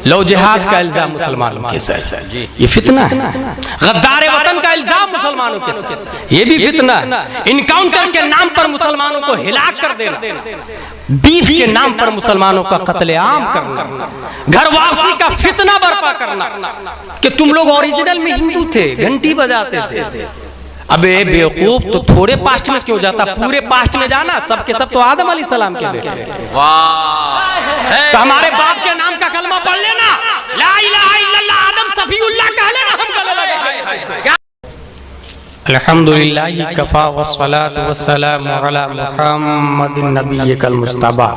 लो जिहाद का इल्जाम मुसलमानों के सर, ये फितना है। गद्दार वतन का इल्जाम मुसलमानों के सर, ये भी फितना है। इनकाउंटर के नाम पर मुसलमानों को हिलाक कर देना, बीफ के नाम पर मुसलमानों का कत्लेआम करना, घर वापसी का फितना बर्पा करना कि तुम लोग ओरिजिनल में हिंदू थे, घंटी बजाते थे। अबे बेवकूफ, तो थोड़े पास्ट में क्यों जाता, पूरे पास्ट में जाना। सब के सब तो आदम अलैहिस्सलाम के बेटे। वाह, तो हमारे बाप के नाम का कलमा पढ़ लेना, ला इलाहा इल्लल्लाह आदम सफीउल्लाह कह लेना, हम गले लगे। अल्हम्दुलिल्लाह कफा वस्सलातु वस्सलामु अला मुहम्मदिन नबिय्यिकल मुस्तफा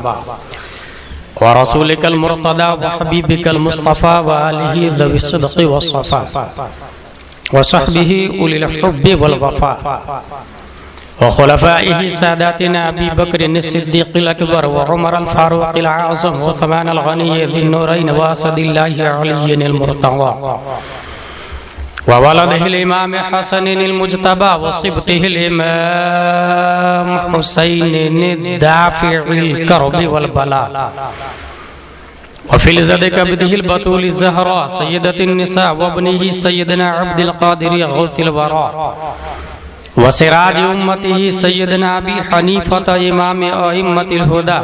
व रसूलिकल मुर्तदा व हबीबिकल मुस्तफा व आलिहि ज़विस सिद्क़ि वस्सफ़ा व सहबिही उलिल हुब्बि वल वफ़ा व खुलफ़ाइहि सादातिना अबी बकर सिद्दीक़िल अकबर व उमर अल फारूक़िल आज़म व उस्मान अल गनी ज़िन नूरैन व असदिल्लाहि अलिय्यिल मुर्तज़ा व वलदिहिल इमाम हसनिल मुज्तबा व सिब्तिहिल इमाम हुसैनिन दाफ़िइल करबि वल बला वफिल ज़द कब्दिहिल बतूल ज़हरा सय्यदतिन निसा वब्निही सय्यदना अब्दुल क़ादिर गौसिल वरा व सिराज उम्मतिही सय्यदना अबी हनीफा इमाम अइम्मतिल हुदा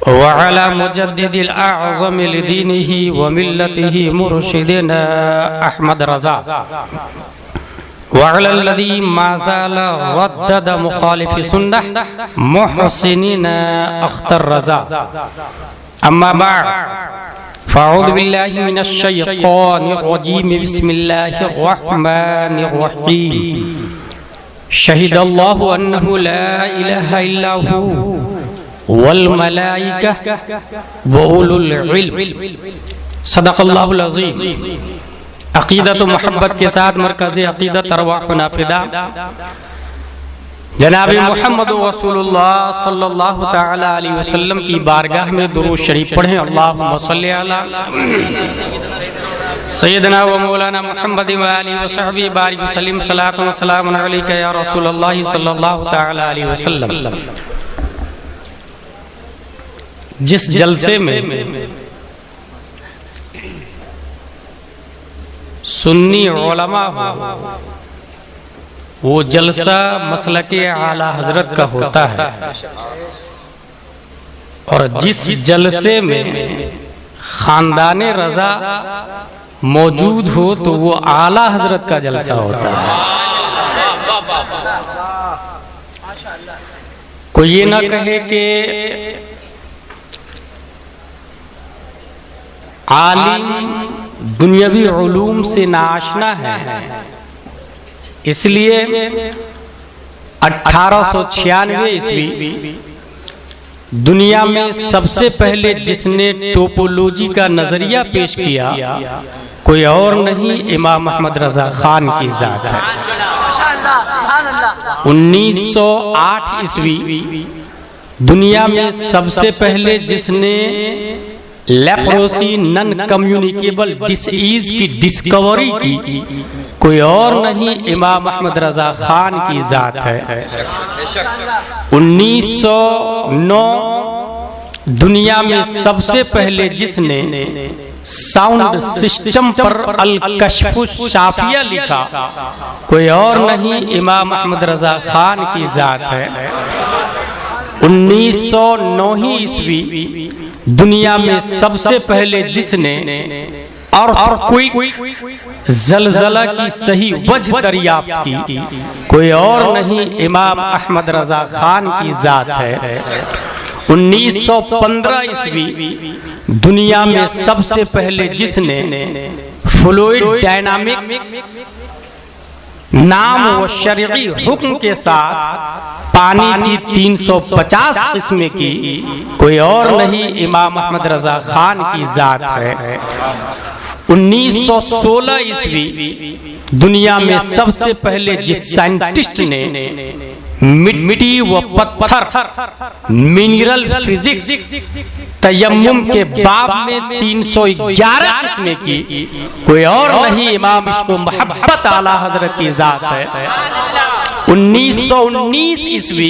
व अला मुजद्दिदिल आज़म लिदीनिही व मिल्लतिही मुर्शिदिना अहमद रज़ा व अलल्लज़ी मा ज़ाला रद्दद मुखालिफ़ सुन्नह मुहसिनिन अख्तर रज़ा। अम्मा बाद फ़अऊज़ु बिल्लाहि मिनश शैतानिर रजीम बिस्मिल्लाहिर रहमानिर रहीम शहीदल्लाहु अन्नहु ला इलाहा इल्ला हु वल मलाइका व उलुल इल्म सदक़ल्लाहुल अज़ीम। अक़ीदत व मोहब्बत के साथ मरकज़ अक़ीदत अरवाह व नाफ़िदा जनाबी मोहम्मद रसूलुल्लाह सल्लल्लाहु तआला अलैहि वसल्लम की बारगाह में दुरूद शरीफ पढ़ें। अल्लाहुम्मा सल्लि अला सय्यदना व मौलाना मुहम्मद व आलिहि व सहबिहि बारिक व सल्लिम सलातु व सलामुन अलैका या रसूलल्लाह सल्लल्लाहु तआला अलैहि वसल्लम। जिस जलसे में सुन्नी उलमा हो, वो जलसा मसलके आला हजरत का होता है, और जिस जलसे में खानदाने रजा मौजूद हो तो वो आला हजरत का जलसा होता है। कोई ये ना कहे कि आलिम दुनियावी उलूम से नाआशना है, इसलिए 1896 ईस्वी दुनिया में सबसे पहले जिसने टोपोलॉजी का नजरिया पेश किया कोई और नहीं, इमाम अहमद रजा खान की जात है। 1908 ईस्वी दुनिया में सबसे पहले जिसने लेप्रोसी नन कम्युनिकेबल डिसीज की डिस्कवरी की कोई और नहीं, इमाम अहमद रजा खान की जात है। 1909 दुनिया में सबसे पहले जिसने साउंड सिस्टम पर अल कश्फ शाफिया लिखा कोई और नहीं, इमाम अहमद रजा खान की जात है। 1909 ईस्वी दुनिया में सबसे पहले जिसने और कोई जलजला की सही वजह दरियाफ्त की कोई और नहीं, इमाम अहमद रजा खान की जात है। 1915 ईस्वी दुनिया में सबसे पहले जिसने फ्लूइड डायनामिक्स नाम व शरई हुक्म के साथ पानी की 350 किस्में की कोई और नहीं, इमाम अहमद रजा खान की जात है। 1916 ईस्वी दुनिया में सबसे पहले जिस साइंटिस्ट ने मिट्टी व पत्थर मिनरल फिजिक्स तयम्मुम के बाब में 311 किस्में की कोई और नहीं, इमाम इश्क़ व मोहब्बत आला हजरत की जात है। 1919 ईस्वी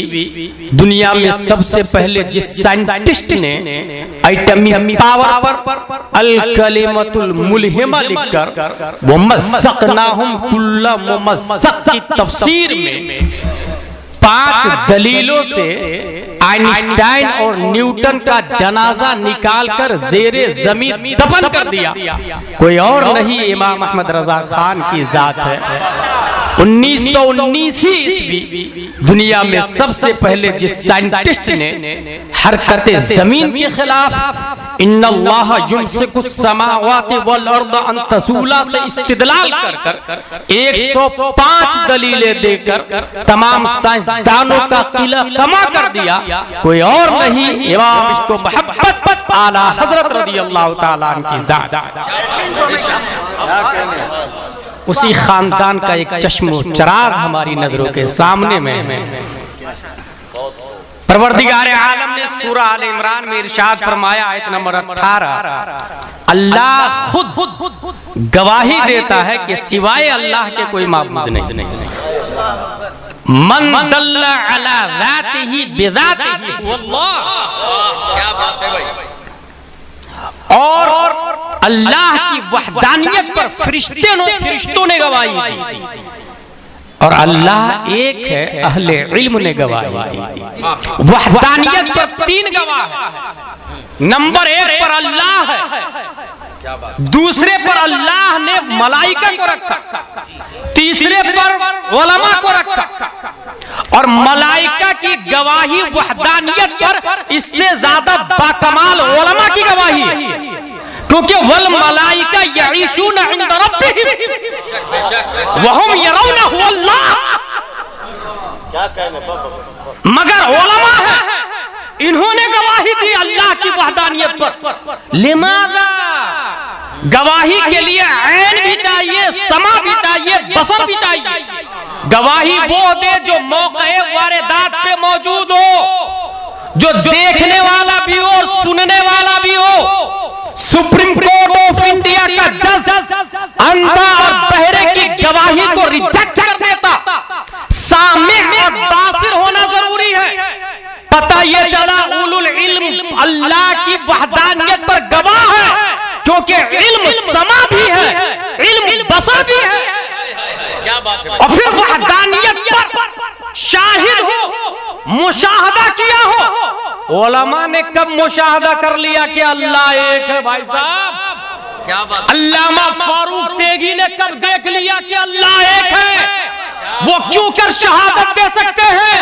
दुनिया में सबसे पहले जिस साइंटिस्ट ने एटमी पावर पर अल कलिमतुल मुल्हिमा लिखकर मुमस्सकनाहुम कुल्ला मुमस्सक की तफसीर में 5 दलीलों से आइंस्टाइन और न्यूटन का जनाजा निकालकर जेरे जमीन दफन कर दिया, कोई और नहीं इमाम अहमद रजा खान की जात है। 1919 ईस्वी दुनिया में सबसे पहले जिस साइंटिस्ट ने हरकते जमीन के खिलाफ इन्नल्लाह युमसिकुस समावाति वल अर्द अन तज़ूला से इस्तिदलाल कर 105 दलीलें देकर तमाम साइंसदानों का किला कमा कर दिया, कोई और नहीं इमाम इसको मोहब्बत आला हजरत रज़ियल्लाहु ताला अन्हु की जात। उसी खानदान का एक चश्मो चराग हमारी नजरों के सामने में। परवरदिगार आलम ने सूरह आल इमरान में इरशाद फरमाया आयत नंबर 18, अल्लाह खुद गवाही देता है कि सिवाय अल्लाह के कोई माबूद नहीं। मन दल्ला अला ज़ातिही बिज़ातिही वल्लाह, क्या बात है भाई। और अल्लाह की वहदानियत पर फरिश्तों ने गवाही दी, और अल्लाह एक है, अहले इल्म ने गवाही दी। वहदानियत पर 3 गवाह है। नंबर 1 पर अल्लाह है, दूसरे पर अल्लाह ने मलाइका को रखा, तीसरे पर उलमा को रखा। और मलाइका की गवाही वहदानियत पर इससे ज्यादा बाकमाल उलमा की गवाही है, क्योंकि वल मलाइका यईशून इंद रब्बिहिम वहुम यरौनहु अल्लाह। मगर उलमा है, इन्होंने गवाही दी अल्लाह की वहदानियत पर। लिमाज़ा? गवाही के लिए ऐन भी चाहिए, समा भी चाहिए, बसर भी चाहिए। गवाही वो दे जो मौक़े वारदात पे मौजूद हो, जो देखने वाला भी हो और सुनने वाला भी हो। सुप्रीम कोर्ट ऑफ इंडिया का जज अंधा और बहरे की गवाही को रिजेक्ट कर देता। सामिअ और बासिर होना जरूरी है। पता ये चला उलुल इल्म अल्लाह की वहदानियत पर गवाह है, क्योंकि इल्म समा भी है, इल्म बसर भी है। क्या बात है। और फिर वहदानियत पर शाहिद हो, मुशाहदा किया हो। उलमा ने कब मुशाहदा कर लिया कि अल्लाह एक है भाई साहब? क्या बात। अल्लामा फारूक तेगी ने कब देख लिया कि अल्लाह एक है? वो क्यों कर शहादत दे सकते हैं?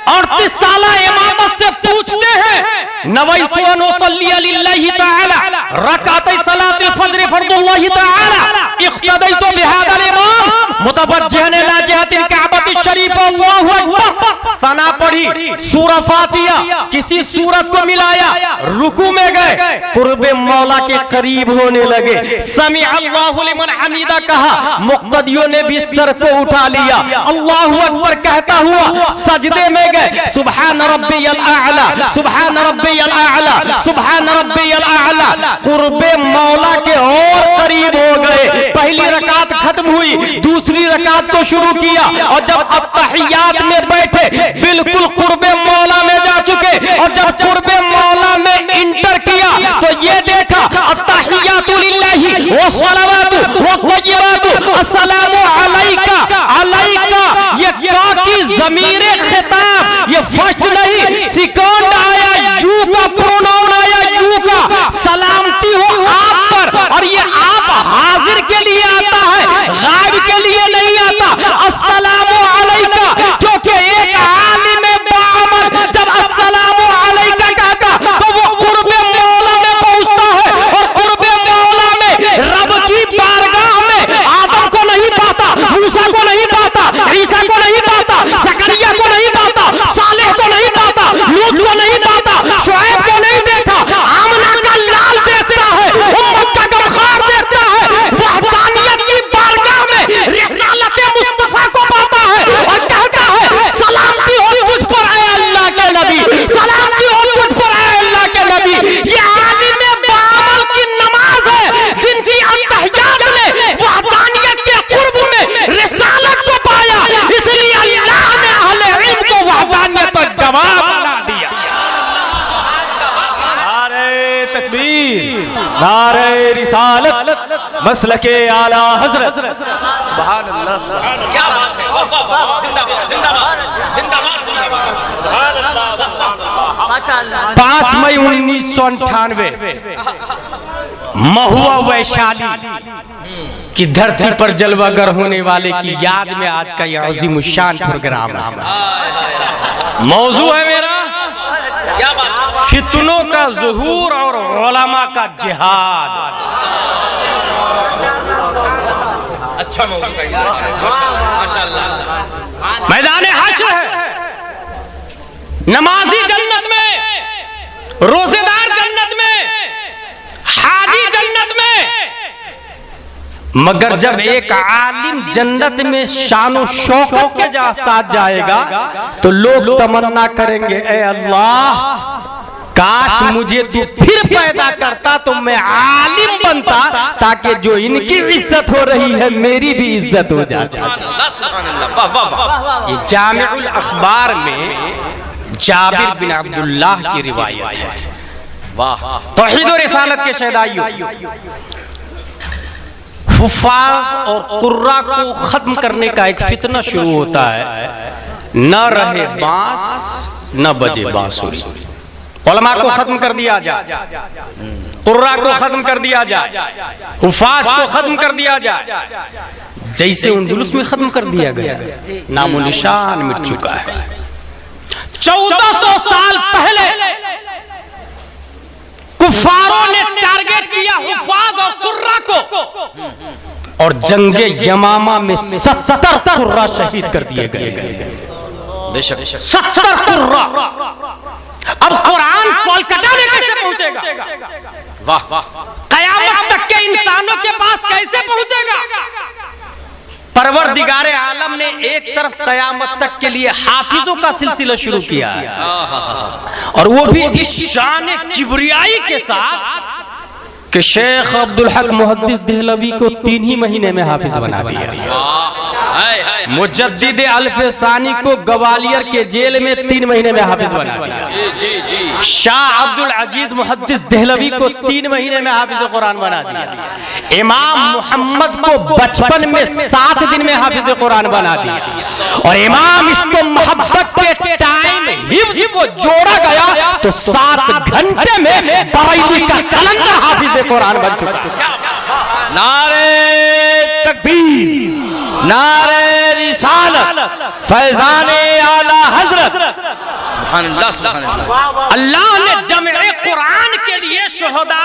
38 साल इमामत से पूछते हैं, नवैतु अन उसल्ली लिल्लाहि तआला रकातै सलातिल फज्र फर्दुल्लाहि तआला इख्तदैतु बिहादल इमाम मुतवज्जिहन इला जिहतिल काबति शरीफ अल्लाहु अकबर। सना पढ़ी, सूरह फातिहा, किसी सूरत को मिलाया, रुकू में गए, कुर्बे मौला के करीब होने लगे। समी अल्लाहु लिमन हमीदा कहा, मुक्तदियों ने भी सर को उठा लिया, अल्लाहु अकबर कहता हुआ सजदे में गए। सुबहान रब्बियल आला, सुबहान रब्बियल आला, सुबहान रब्बियल आला। कुर्बे मौला के और करीब हो गए। पहली रकात खत्म हुई, दूसरी रकात को शुरू किया, और जब अत्तहियात में बैठे बिल्कुल कुर्बे मौला में जा चुके। और जब कुर्बे मौला में इंटर किया तो ये देखा अत्तहियातु लिल्लाहि व सलावातु व तय्यिबातु अस्सलामु अलैका अलैका। ये क्या की ज़मीरे खिताब, ये फर्स्ट नहीं सेकंड आया, यू का प्रोनाउन आया, यू का। सलामती हो आप पर, और ये आप हाजिर के लिए आता है, गायब के लिए नहीं आता। अस्सलामु अलैका, क्योंकि एक आलिम बाअमल जब अस्सलामु अलैका कहता तो वो कुर्बे मौला में पहुंचता है, और कुर्बे मौला में रब की रिसालत मसलके आला हजरत। सुभान अल्लाह, क्या बात है, जिंदाबाद जिंदाबाद जिंदाबाद माशाअल्लाह। 5 मई 1998 महुआ वैशाली की धरती पर जलवागर होने वाले की याद में आज का यह अज़ीमुश्शान प्रोग्राम है। मौजू है मेरा क्या बात है, फितनों का ज़ुहूर और उलमा का जिहाद। अच्छा मौजू का माशाअल्लाह। मैदान हश्र है, नमाजी जन्नत में, रोजेदार जन्नत में, हाजी जन्नत में, मगर जब एक आलिम जन्नत में शानो शौकत के साथ जाएगा तो लोग तमन्ना करेंगे, ए अल्लाह काश मुझे तू फिर पैदा करता तो मैं आलिम बनता, ताकि जो इनकी इज्जत हो रही है मेरी भी इज्जत हो जाती। ये जामिउल अखबार में जाबिर बिन अब्दुल्लाह की रिवायत है। वाह, तौहीद और रिसालत के शहदाइयों, हुफ़ाज़ और कुर्रा को खत्म करने का एक फितना शुरू होता है। न रहे बांस न बजे बांसुरी। उलमा को खत्म कर दिया जाए, कुर्रा को खत्म कर दिया जाए, हुफ़ाज़ को खत्म कर दिया जाए, जैसे अंदलुस में खत्म कर दिया गया, नामो निशान मिट चुका है। 1400 साल पहले कुफारों ने टारगेट किया हुफ़ाज़ और कुर्रा को, और जंगे यमामा में 70 कुर्रा शहीद कर दिए गए। बेशक 70 कुर्रा। अब कुरान कोलकाता में कैसे पहुंचेगा? वाह वाह, कयामत तक के इंसानों के पास कैसे पहुंचेगा? परवरदिगारे आलम ने एक तरफ कयामत तक के लिए हाफिजों का सिलसिला शुरू किया है, और वो भी इस शान किबरियाई के साथ कि शेख अब्दुल हक मुहद्दिस देहलवी को 3 ही महीने में हाफिज बना दिया। मुजद्दिद अल्फसानी को ग्वालियर के जेल में 3 महीने में हाफिज बना दिया। शाह अब्दुल अजीज मुहद्दिस देहलवी को 3 महीने में हाफिज कुरान बना दिया। इमाम मोहम्मद को बचपन में 7 दिन में हाफिज कुरान बना दिया, और इमाम इसको मोहब्बत के टाइम हिफ्ज को जोड़ा गया तो 7 घंटे में बरेली का कलंदर हाफिज कुरान बन चुका। नारे तकबीर, नारे रिसालत, फैज़ाने आला हजरत। अल्लाह ने जमे कुरान के लिए शुहदा,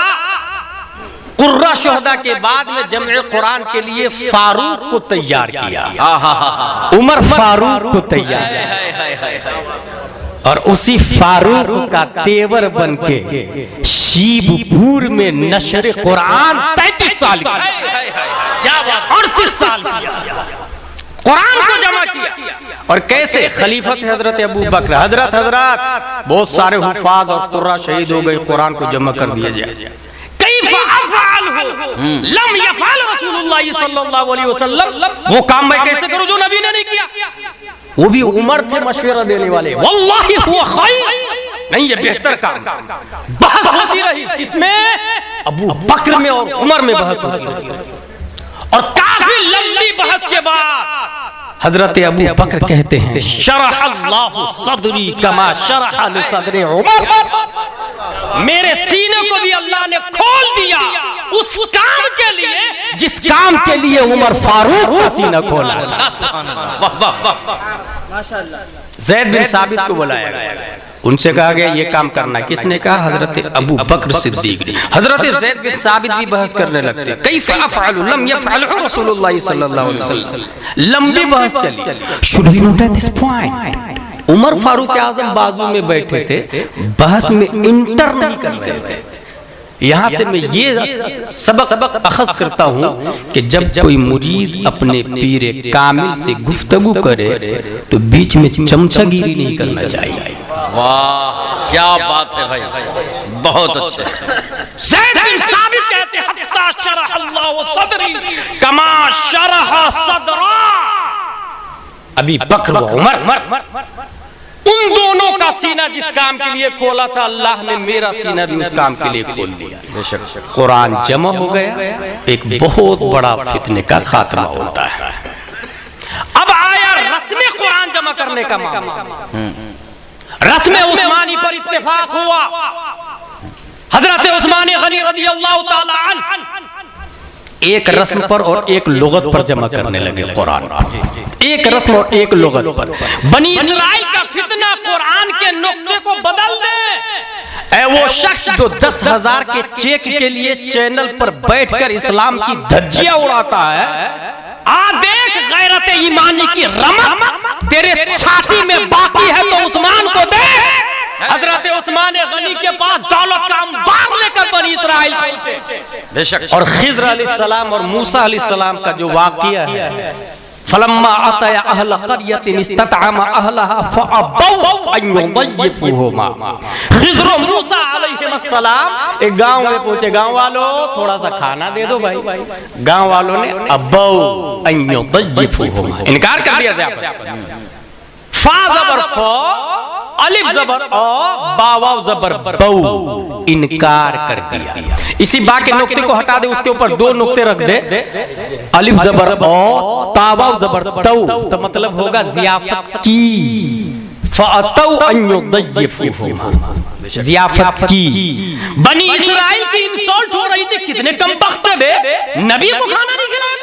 कुर्रा शुहदा के बाद में जमे कुरान के लिए फारूक को तैयार किया। उमर फारूक को तैयार, और उसी फारूक का तेवर बनके शिवपुर में नशर कुरान 33 साल की, क्या बात, 38 साल कुरान को जमा किया। और कैसे? खलीफत हजरत अबू बकर, हजरत बहुत सारे हुफ़ाज़ और कुर्रा शहीद हो गए, कुरान को जमा कर दिया जाए। लम यफ़अल रसूलुल्लाह सल्लल्लाहु अलैहि वसल्लम, वो काम मैं कैसे करूं जो नबी ने नहीं किया? वो भी उमर थे मशवरा देने वाले, वल्लाही हुआ खैर, नहीं ये बेहतर काम। बहस होती रही, किसमें? अबू बकर में और उमर में बहस होती रही, और काफी लंबी बहस के बाद हजरत अबू बकर कहते हैं, शरहल्लाहु सदरी कमा शरह लिसदरी उमर, मेरे सीने को भी अल्लाह ने खोल दिया उस काम के लिए जिस काम के लिए उमर फारूक का सीना खोला। ज़ैद बिन साबित को बुलाया गया, उनसे कहा गया ये काम करना। किसने कहा? हजरत अबू बकर सिद्दीक ने। हजरत ज़ैद बिन साबित भी बहस करने लगते, कैफ़ अफ़अलु लम यफ़अलहु रसूलुल्लाह सल्लल्लाहु अलैहि वसल्लम। लंबी बहस चली। Should we note this point? Umar Farooq Azam बाजू में बैठे थे, बहस में इंटर नहीं कर रहे थे। यहाँ से मैं ये सबक अखज़ करता हूँ कि जब कोई मुरीद अपने पीरे कामिल से गुफ्तगू करे तो बीच में चमचागिरी नहीं करना चाहिए। वाह क्या बात है भाई, बहुत अच्छे। ज़ैद बिन साबित कहते हैं, हत्ता शरहल्लाहु सदरी कमा शरह सदरा अबी बकर व उमर। उन दोनों का सीना जिस काम के लिए खोला था, अल्लाह ने मेरा सीना भी उस काम के लिए खोल दिया। कुरान जमा हो गया, एक बहुत बड़ा फितने का खात्मा होता है। अब आया रस्म कुरान जमा करने का मामला। रस्म उस्मानी पर इत्तेफाक हुआ। हजरत उस्मान गनी रज़ियल्लाहु ताला अन्हु एक रस्म पर और एक लुगत पर जमा करने लगे कुरान। एक रस्म और एक लुगत पर। बनी इस्राइल का फितना कुरान के नुक्ते को बदल दे। वो शख्स जो 10,000 के चेक के लिए चैनल पर बैठकर इस्लाम की धज्जियां उड़ाता है, आ देख गैरत ईमानी की रमक तेरे छाती में बाकी है तो उस्मान को दे। हजरत उस्मान गनी के पास दौलत का अंबार लेकर बनी इस्राइल पहुंचे। और खिज़र अलैहिस्सलाम और मूसा अलैहिस्सलाम का जो वाक़िया है, फलम्मा अतया अहल क़रयतिन इस्ततअमा अहलहा फअबौ अन युज़य्यिफूहुमा। खिज़र और मूसा अलैहिस्सलाम एक गांव में पहुंचे। गांव वालों थोड़ा सा खाना दे दो भाई। गांव वालों ने अबौ अन युज़य्यिफूहुमा, इनकार कर दिया। फा ज़बर फ, अलिफ ज़बर अ, बा वाव ज़बर बौ, इनकार कर दिया। इसी बा के नुक्ते को हटा दे, उसके ऊपर दो नुक्ते रख दे। अलिफ ज़बर अ, ता वाव ज़बर तौ, तो मतलब होगा ज़ियाफत की। फ़अतौ अन युज़य्यिफूहुमा, ज़ियाफत की। बनी इस्राइल की इंसल्ट हो रही थी। कितने कमबख्त थे, नबी को खाना नहीं खिलाया,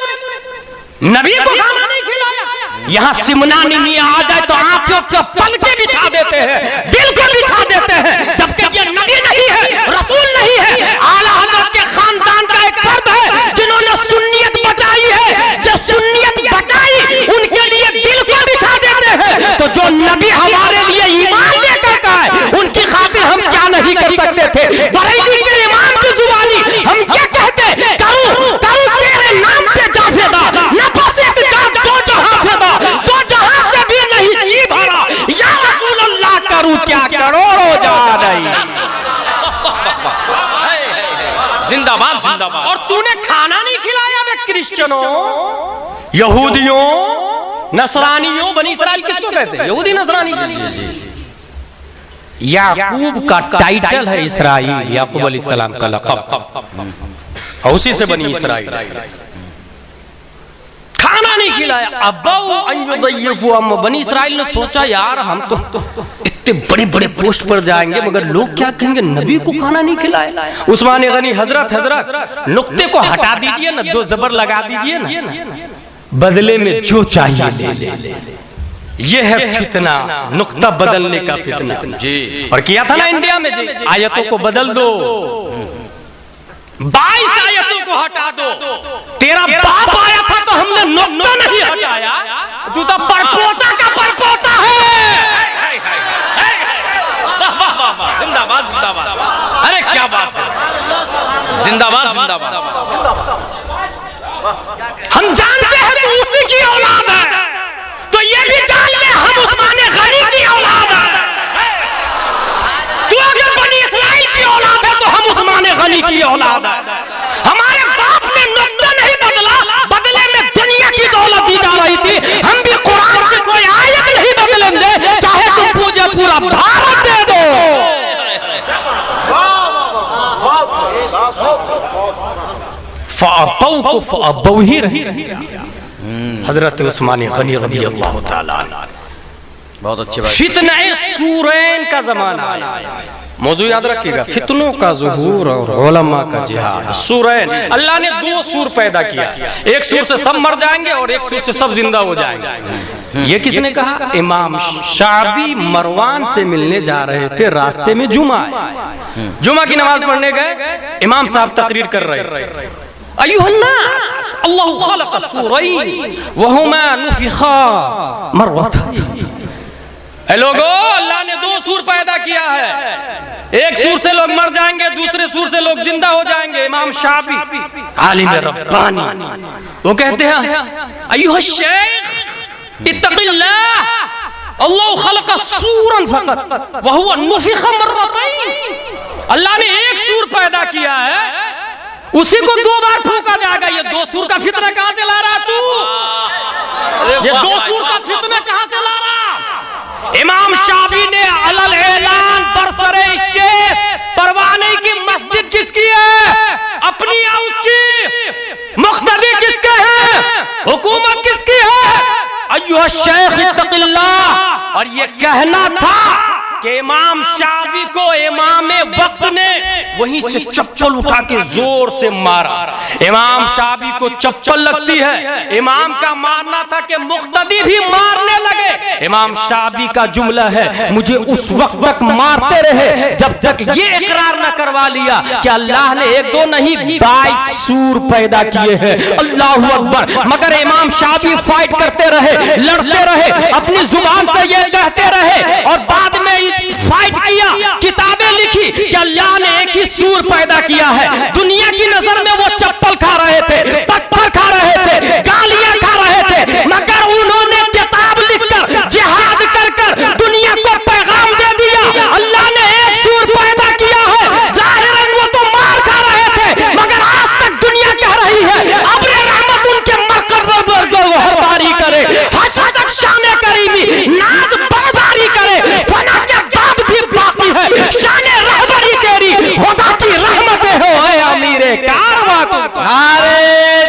नबी को खाना नहीं खिलाया। यहाँ सिमनानी मियां आ जाए तो आंखों के पलके बिछा देते हैं, दिल को बिछा देते हैं, जबकि ये नबी नहीं है, रसूल नहीं है, आला हज़रत के खानदान का एक फर्द है जिन्होंने सुन्नियत बचाई है। जो सुन्नियत बचाई उनके लिए दिल को बिछा देते हैं, तो जो नबी हमारे लिए ईमान लेकर का है उनकी खातिर हम क्या नहीं कर सकते थे। बरेली के इमाम की जुबानी हम क्या कहते, करूं करूं तेरे नाम पे जाफेदा, न बस एक जात दो जहां फेदा, दो जहां से भी नहीं जी भरा, या रसूल अल्लाह करूं क्या करोड़ों जा रही। जिंदाबाद जिंदाबाद। और तूने खाना नहीं खिलाया बे क्रिश्चियनों, यहूदियों, नसरानियों। बनी इस्राइल किसको कहते हैं? यहूदी नसरानी। याकूब का टाइटल है इस्राइल, याकूब अलैहिस्सलाम का लक़ब, और उसी से बनी इस्राइल। खाना नहीं खिलाया। अब्बौ अन युज़य्यिफूहुमा। बनी इस्राइल ने सोचा यार हम तो इतने बड़े बड़े पोस्ट पर जाएंगे, मगर लोग क्या कहेंगे, नबी को खाना नहीं खिलाया। उस्मान गनी हजरत नुक्ते को हटा दीजिए ना, दो ज़बर लगा दीजिए ना, बदले में जो चाहिए ले ले। ये है फितना, नुक्ता बदलने का फितना जी। और किया था ना इंडिया में जी, आयतों को बदल दो, 22 आयतों को हटा दो। तेरा बाप आया था तो हमने नुक्ता नहीं हटाया, तू तो परपोता का परपोता है। जिंदाबाद जिंदाबाद। अरे क्या बात है, जिंदाबाद जिंदाबाद। हम जानते हैं तू उसी की औलाद है, तो ये भी जान ले हम उस्मान गनी की औलाद है। तू अगर बनी इस्राइल की औलाद है तो हम उस्मान गनी की औलाद है। हमारे बाप ने नुक्ता नहीं बदला, बदले में दुनिया की दौलत दी जा रही थी। हम भी कुरान की कोई आयत नहीं बदलेंगे, चाहे तुम पूजा पूरा भारत दे दो। फ़अबौ को फ़अबौ ही रही। हजरत उस्मान गनी रज़ियल्लाहु ताला अन्हु। बहुत अच्छी बात। फितने सूरैन का जमाना आया। मौजू याद रखिएगा, फितनों का ज़ुहूर और उलमा का जिहाद। सूरैन, अल्लाह ने 2 सूर पैदा किया, एक सूर से सब मर जाएंगे और एक सूर से सब जिंदा हो जाएंगे। ये किसने कहा? इमाम शाबी मरवान से मिलने जा रहे थे, रास्ते में जुमा है, जुमा की नमाज पढ़ने गए, इमाम साहब तकरीर कर रहे थे, अय्युहन्नास अल्लाहु खलक़ सूरैन वहुमा नुफ़िख़ा मररतैन। ऐ लोगो, अल्लाह ने 2 सूर पैदा किया है, एक सूर से लोग मर जाएंगे, दूसरे सूर से लोग जिंदा हो जाएंगे। इमाम शाफी आलिम रब्बानी वो कहते हैं, अय्युहश शेख इत्तक़िल्लाह अल्लाहु खलक़ सूरन फ़क़त व हुवा नुफ़िख़ा मररतैन। अल्लाह ने एक सूर पैदा किया है, उसी को 2 बार फूंका जाएगा। ये 2 सूर का फितना कहां से ला रहा तू? ये 2 सूर का फितना कहां से ला रहा? इमाम शाफी ने अलल ऐलान बरसरे स्टेज परवाह नहीं की मस्जिद किसकी है, अपनी या उसकी, मुख्तदी किसके है, हुकूमत किसकी है, अय्युहा शेख इत्तक़िल्लाह। और ये कहना था कि इमाम शाफी को इमाम वक्त ने वहीं से चप्पल उठा के जोर से मारा। इमाम शाफी को चप्पल लगती है, इमाम का मानना था कि मुख्तदी भी मारने लगे। इमाम शाफी का जुमला है, मुझे उस वक्त तक मारते रहे जब तक ये इकरार न करवा लिया कि अल्लाह ने एक दो नहीं 22 सूर पैदा किए हैं। अल्लाहु अकबर। मगर इमाम शाफी फाइट करते रहे, लड़ते रहे, अपनी जुबान से ये कहते रहे और बाद में फाइट किया, किताबें लिखी कि अल्लाह ने एक ही सूर पैदा किया है। दुनिया की नजर में वो चप्पल खा रहे थे, पत्थर खा रहे थे, गालियां खा रहे थे, मगर उन्होंने किताब लिखकर जिहाद कर कर दुनिया को पैगाम दे दिया अल्लाह ने एक सूर पैदा किया है। जाहिरन वो तो मार खा रहे थे, मगर आज तक दुनिया कह रही है अब्र रहमत उनके मरकज पर गोहरबारी करे, हज तक शान करीमी नाज बरदारी करे, फना के बाद भी बाकी है शान रहबरी तेरी, खुदा की रहमतें हो ऐ अमीरे कारवां। नारे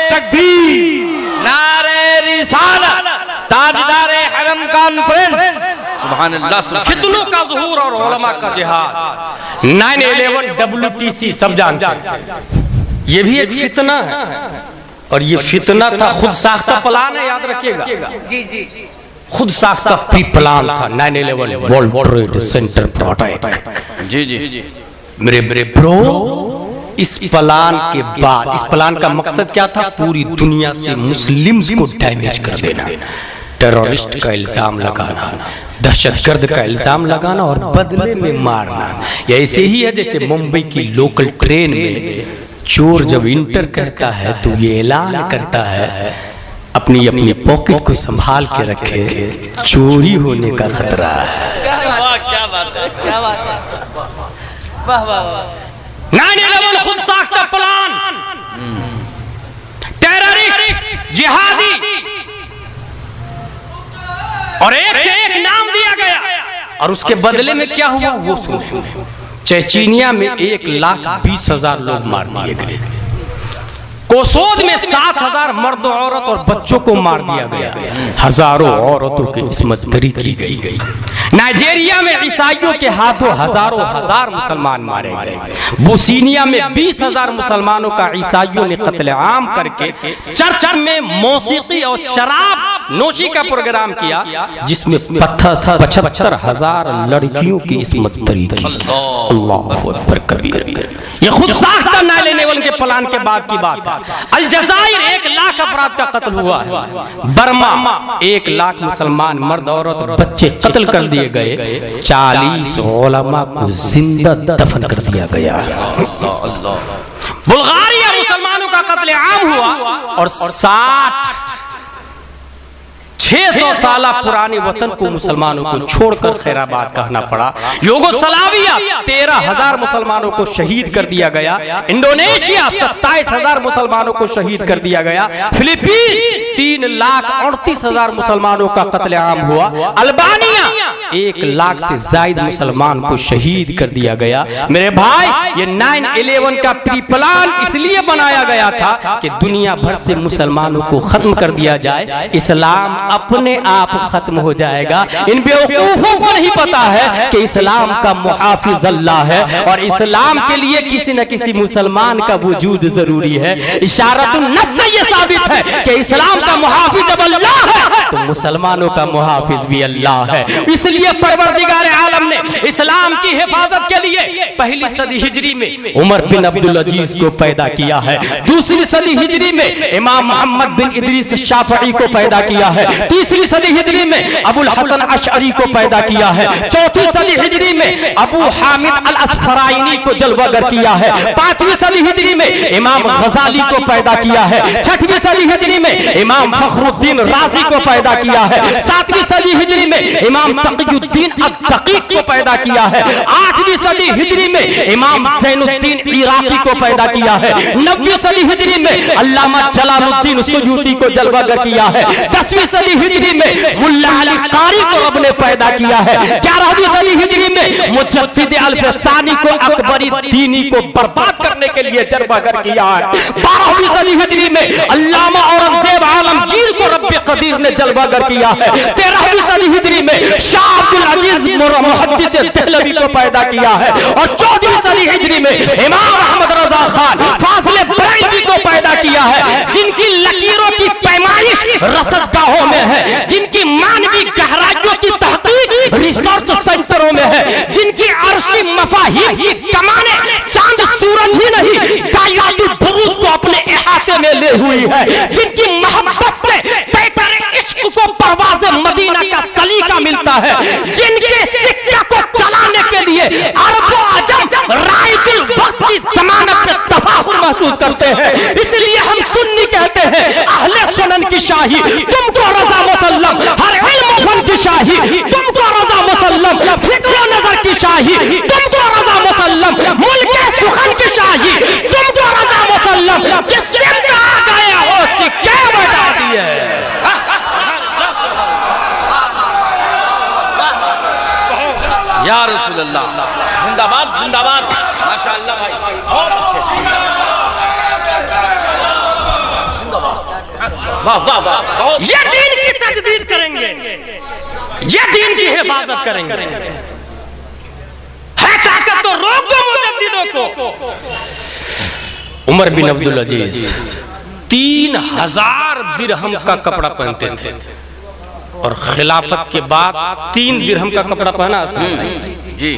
तकबीर, नारे रिसालत, ताजदारे हरम कॉन्फ्रेंस, सुभान अल्लाह, फितनों का ज़ुहूर और उलमा का जिहाद। 9/11 WTC सब जानते हैं, ये भी एक फितना है और ये फितना था खुद साख्ता प्लान है, याद रखिएगा। जी जी जी, खुद साख्ता प्री प्लान था 9/11 वर्ल्ड ट्रेड सेंटर प्रोजेक्ट। जी जी मेरे ब्रो, इस प्लान के बाद, इस प्लान का मकसद क्या था, पूरी दुनिया से मुस्लिम्स को डैमेज कर देना, टेररिस्ट का इल्जाम लगाना, दहशतगर्द का इल्जाम लगाना और बदले में मारना। ये ऐसे ही है जैसे मुंबई की लोकल ट्रेन में चोर जब इंटर करता है तो ये ऐलान करता है अपनी अपनी पॉकेट को संभाल के रखे, चोरी होने का खतरा है। क्या बात है, क्या बात है, वाह वाह वाह। 9/11 खुद साख्ता प्लान, टेररिस्ट, जिहादी, और एक से एक नाम दिया गया। और उसके बदले में क्या हुआ वो सुनो। चेचीनिया में 1,20,000 लोग मार दिए गए, कोसोद में 7,000 मर्द औरत और बच्चों को मार दिया गया, हजारों औरतों की इस्मत दरी की गई। नाइजीरिया में ईसाइयों के हाथों हजारों हजार मुसलमान मारे गए। बोस्निया में 20,000 मुसलमानों का ईसाइयों ने कत्लेआम करके चर्च में मौसीकी और शराब नोशी का प्रोग्राम किया, जिसमें 75,000 लड़कियों की इस्मत दरी की। अल्लाहु अकबर कबीर। ये खुद साख्ता 9/11 के प्लान के बाद की बात है। अलजायर 1 लाख अफराद का कत्ल हुआ है। बर्मा 1 लाख मुसलमान मर्द औरत और बच्चे कत्ल कर दिए गए। 40 उलमा को जिंदा दफन कर दिया गया। बुल्गारिया मुसलमानों का कत्लेआम हुआ और 600 साल पुराने वतन को मुसलमानों को छोड़कर खैराबाद कहना पड़ा। युगोस्लाविया 13,000 मुसलमानों को शहीद कर दिया गया। इंडोनेशिया 27,000 मुसलमानों को शहीद कर दिया गया। फिलीपीन 3,38,000 मुसलमानों का कत्लेआम हुआ। अल्बानिया 1 लाख से ज्यादा मुसलमान को शहीद कर दिया गया। मेरे भाई, ये 9/11 का प्री प्लान इसलिए बनाया गया था कि दुनिया भर से मुसलमानों को खत्म कर दिया जाए, इस्लाम अपने आप खत्म हो जाएगा। इन बेवकूफों को नहीं पता है कि इस्लाम का मुहाफिज अल्लाह है और इस्लाम के लिए किसी न किसी मुसलमान का वजूद जरूरी है। इशारतुन नस्स से ये साबित है कि इस्लाम का मुहाफिज जब अल्लाह है तो मुसलमानों का मुहाफिज भी अल्लाह है। इसलिए परवरदिगार आलम ने इस्लाम की हिफाजत के लिए पहली सदी हिजरी में उमर बिन अब्दुल अजीज को पैदा किया है। दूसरी सदी हिजरी में इमाम मोहम्मद बिन इदरीस शाफई को पैदा किया है। तीसरी सदी हिजरी में अबुल हसन अशअरी को पैदा किया है। चौथी सदी हिजरी में अबू हामिद अल अस्फराइनी को जलवागर किया है। 5वीं सदी हिजरी में इमाम गजाली को पैदा किया है। 6वीं सदी हिजरी में इमाम फखरुद्दीन राजी को पैदा किया है। 7वीं सदी हिजरी में इमाम तकी तकीयुद्दीन अद-दकीक को पैदा किया है। 8वीं सदी हिजरी में इमाम ज़ैनुद्दीन इराकी को पैदा किया है। 9वीं सदी हिजरी में अल्लामा जलालुद्दीन सुयूती को जलवागर किया है। 10वीं सदी हिजरी में मुल्ला अली कारी को रब ने पैदा किया है। 11वीं सदी हिजरी में मुजद्दिद अल-फसानी को अकबरी दीनी को बर्बाद करने के लिए जलवागर किया है। 12वीं सदी हिजरी में अल्लामा औरंगजेब आलमगीर को रब्बे कदीर ने जलवागर किया है। 13वीं सदी हिजरी में शाह अब्दुल अजीज मुहद्दिस देहलवी को पैदा किया है। और 14वीं सदी हिजरी में इमाम अहमद रजा खान फाजिल बरेलवी को पैदा किया है, जिनकी लकीरों की पैमाइश रसदगाहों में है, जिनकी मानवी गहराइयों की तहकीक रिसर्च सेंटरों में है, जिनकी अर्शी मफाहिम की कमाने चांद सूरज ही नहीं कायनातुल बुरूज को अपने इहाते में ले हुई है, जिनकी मोहब्बत से पैकर इश्क को परवाज़े मदीना का सलीका मिलता है, जिनके सिक्का को चलाने के लिए अरबों अजम राइफिल वक्त की जमानत में तफाखुर महसूस करते हैं। इसलिए हम सुन्नी कहते हैं अहले सुनन की शाही तुमको रजा मुसल्लम, हर इल्म फन की शाही तुमको रजा मुसल्लम, फिक्र नजर की शाही तुमको रजा मुसल्लम, मुल्क सुखन की शाही तुमको रजा मुसल्लम, जिससे कहा गया हो सिक्के बता दिए। या रसूल अल्लाह, जिंदाबाद जिंदाबाद, माशाअल्लाह भाई, बहुत अच्छे, वाह वाह वाह। ये दीन की तजदीद करेंगे, ये दीन की हिफाजत करेंगे। है ताकत तो रोक दो मुजद्दिदों को। उमर बिन अब्दुल अजीज 3000 दिरहम का कपड़ा पहनते थे और खिलाफत के बाद 3 दिरहम का कपड़ा पहना जी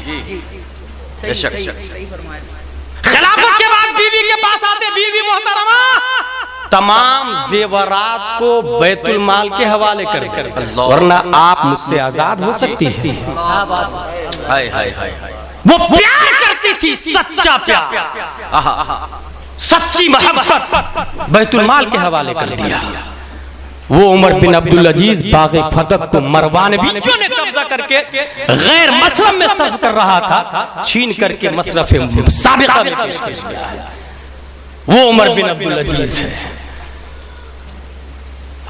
बेशक। खिलाफत के बाद बीवी के पास आते, बीवी मोहतरमा तमाम जेवरात को बैतुल माल के हवाले कर, वरना आप मुझसे आजाद हो सकती है। हाय हाय हाय, वो प्यार करती थी, सच्चा प्यार, सच्ची मोहब्बत बैतुल माल के हवाले कर दिया। वो उमर बिन अब्दुल अजीज बाग़े फदक को मरवान भी ने कब्जा करके गैर मसरफ में सर्फ कर रहा था, छीन करके मसरफ साबिक़ा में पेश किया है। वो उमर बिन अब्दुल अजीज है।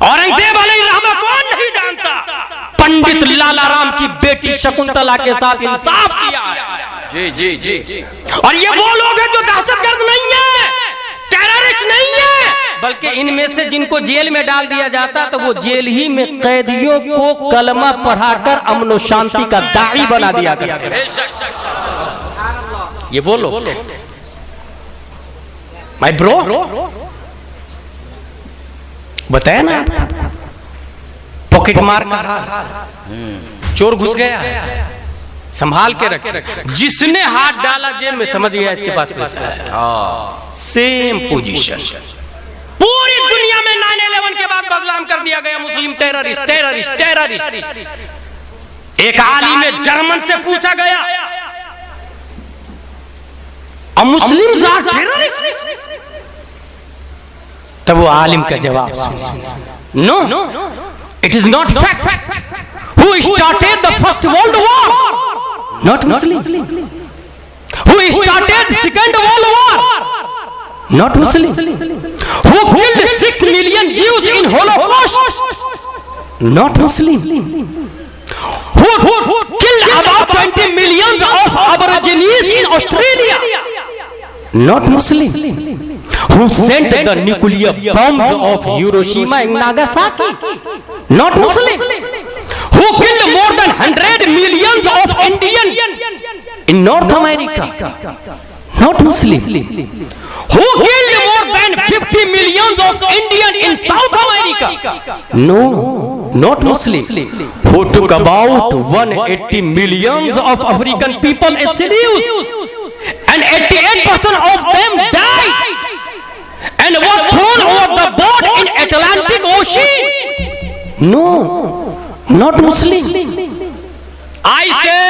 औरंगजेब अलैहिर्रहमा कौन नहीं जानता, पंडित लाला राम की बेटी शकुंतला के साथ इंसाफ किया है। जी जी जी जी। और ये वो लोग हैं जो दहशतगर्द नहीं है, टेररिस्ट नहीं है, बल्कि इनमें से जिनको जेल में डाल दिया जाता तो वो जेल ही में कैदियों को कलमा पढ़ाकर अमन और शांति का दाई बना दिया करते। ये बोलो माय ब्रो, बताया ना, पॉकेट मार कर चोर घुस गया, संभाल के रखे, जिसने हाथ डाला जेब में समझ गया इसके पास पैसा है। सेम पोजीशन पूरी दुनिया में 9/11 के बाद बदनाम कर दिया गया, मुस्लिम टेररिस्ट टेररिस्ट टेररिस्ट। एक आलिम ने जर्मन से पूछा गया, मुस्लिम टेररिस्ट? तब वो आलिम का जवाब, no it is not fact. Who started the first world war? Not Muslim. Who started second world war? Not Muslim. Who killed 6 million Jews in Holocaust? Not Muslim. Who killed about 20 millions of Aborigines in Australia? Not Muslim. Who sent the nuclear bombs of Hiroshima and Nagasaki? Not Muslim. Who killed more than 100 millions of Indians in North America? Not Muslim. Who killed more than 50 millions of Indians in South America? No, not Muslim. Who took about 180 millions of African people as slaves, and 88% of them died and were thrown over the board in Atlantic Ocean? No, not Muslim. I say,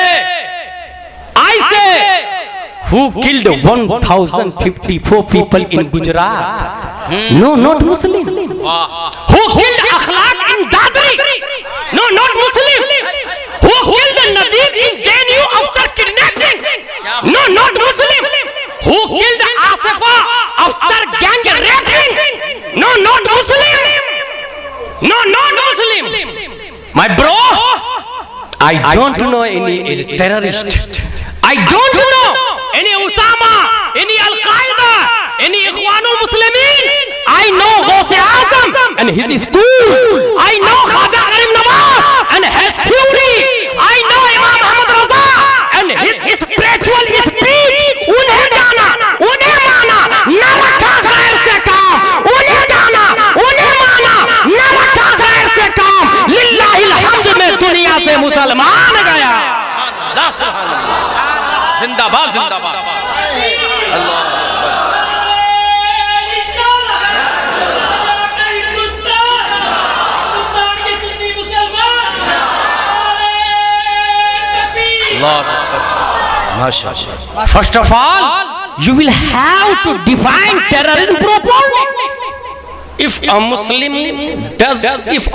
who killed 1,054 people in Gujarat? No, not Muslim. Who killed Akhlaq in Dadri? No, not Muslim. Who killed Nadeem in JNU after kidnapping? No, not Muslim. Who killed Asifa after gang raping? No, not Muslim. No, not Muslim. My bro, I don't know any terrorist. I don't know any Usama, any Al-Qaeda, any Ikhwanul Muslimin. I know Ghaus-e Azam and his school. I know Khaja Karim Nawaz and his theory. I know Imam Ahmad Raza and his spiritual speech. उन्हें जाना, उन्हें माना, न रखा गैर से काम. उन्हें जाना, उन्हें माना, न रखा गैर से काम. लिल्लाहिल हम्द में दुनिया से मुसलमान गया. जिंदाबाद जिंदाबाद अल्लाह माशाअल्लाह. First of all, you will have to define terrorism properly. If a